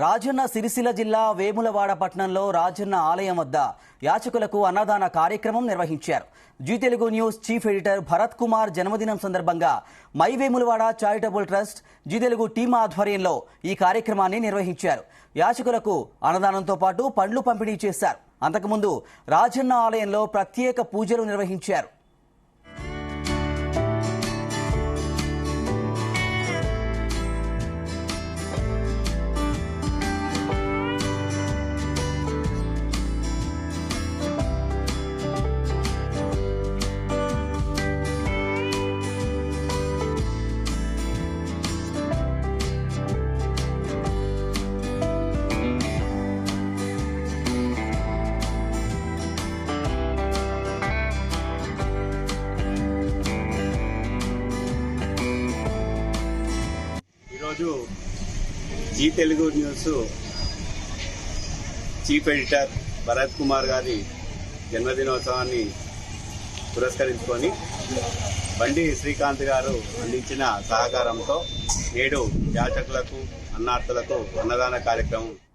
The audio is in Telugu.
రాజన్న సిరిసిల్ల జిల్లా వేములవాడ పట్టణంలో రాజన్న ఆలయం వద్ద యాచకులకు అన్నదాన కార్యక్రమం నిర్వహించారు. Zee Telugu news chief editor Bharat Kumar జన్మదినం సందర్భంగా my Vemulawada charitable trust Zee Telugu team ఆధ్వర్యంలో ఈ కార్యక్రమాన్ని నిర్వహించారు. యాచకులకు అన్నదానంతో పాటు పండ్లు పంపిణీ చేశారు. అంతకుముందు రాజన్న ఆలయంలో ప్రత్యేక పూజలు నిర్వహించారు. ఈరోజు Zee Telugu news chief editor Bharat Kumar గారి జన్మదినోత్సవాన్ని పురస్కరించుకొని బండి శ్రీకాంత్ గారు అందించిన సహకారంతో నేడు యాచకులకు అన్నార్థులకు అన్నదాన కార్యక్రమం